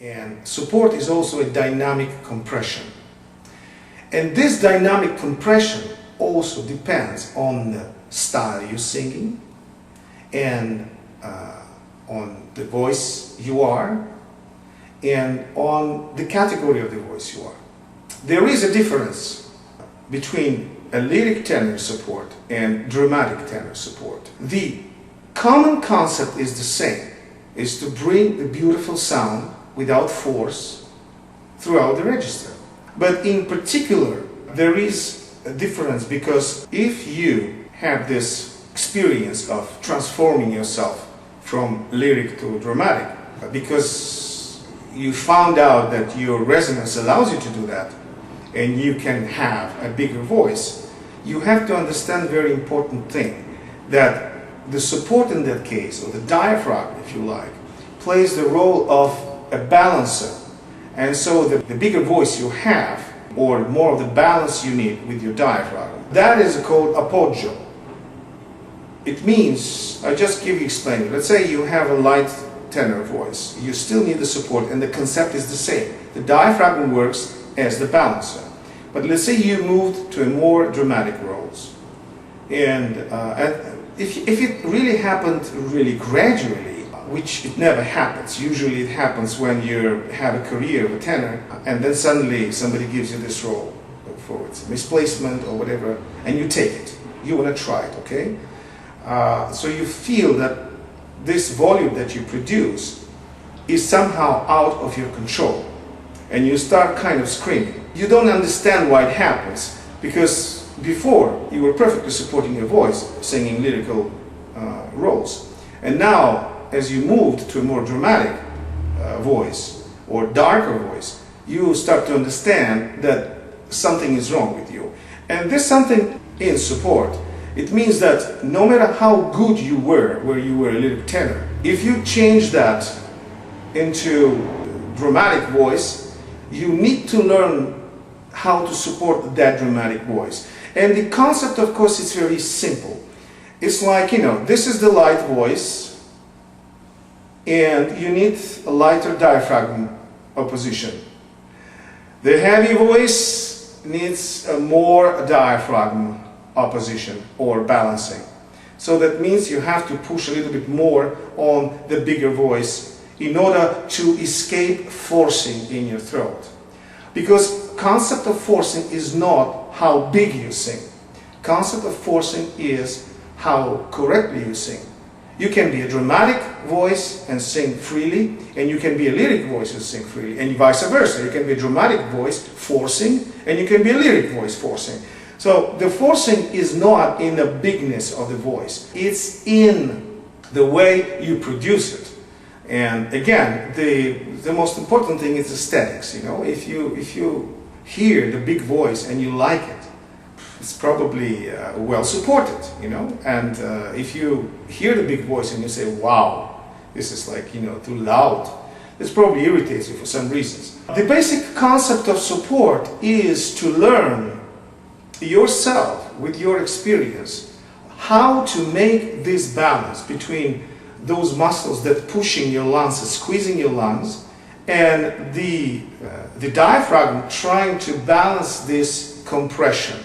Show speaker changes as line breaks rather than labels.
And support is also a dynamic compression. And this dynamic compression also depends on the style you're singing and on the voice you are and on the category of the voice you are. There is a difference between a lyric tenor support and dramatic tenor support. The common concept is the same, is to bring the beautiful sound without force throughout the register. But in particular, there is a difference because if you have this experience of transforming yourself from lyric to dramatic, because you found out that your resonance allows you to do that, and you can have a bigger voice, you have to understand a very important thing, that the support in that case, or the diaphragm if you like, plays the role of a balancer. And so the bigger voice you have, or more of the balance you need with your diaphragm, that is called appoggio. It means, I'll just explain it. Let's say you have a light tenor voice, you still need the support, and the concept is the same. The diaphragm works as the balancer. But let's say you moved to a more dramatic roles, and if it really happened really gradually, which it never happens. Usually it happens when you have a career of a tenor and then suddenly somebody gives you this role for its misplacement or whatever, and you take it. You want to try it, okay? So you feel that this volume that you produce is somehow out of your control, and you start kind of screaming. You don't understand why it happens, because before you were perfectly supporting your voice, singing lyrical roles, and now as you moved to a more dramatic voice or darker voice, you start to understand that something is wrong with you. And this something in support, it means that no matter how good you were, where you were a lyric tenor, if you change that into dramatic voice, you need to learn how to support that dramatic voice. And the concept, of course, is very simple. It's like, this is the light voice, and you need a lighter diaphragm opposition. The heavy voice needs a more diaphragm opposition or balancing. So that means you have to push a little bit more on the bigger voice in order to escape forcing in your throat. Because concept of forcing is not how big you sing. Concept of forcing is how correctly you sing. You can be a dramatic voice and sing freely, and you can be a lyric voice and sing freely, and vice versa. You can be a dramatic voice forcing, and you can be a lyric voice forcing. So the forcing is not in the bigness of the voice. It's in the way you produce it. And again, the most important thing is aesthetics. If you hear the big voice and you like it, it's probably well supported, and if you hear the big voice and you say, wow, this is like, too loud, this probably irritates you for some reasons. The basic concept of support is to learn yourself, with your experience, how to make this balance between those muscles that pushing your lungs and squeezing your lungs, and the diaphragm trying to balance this compression.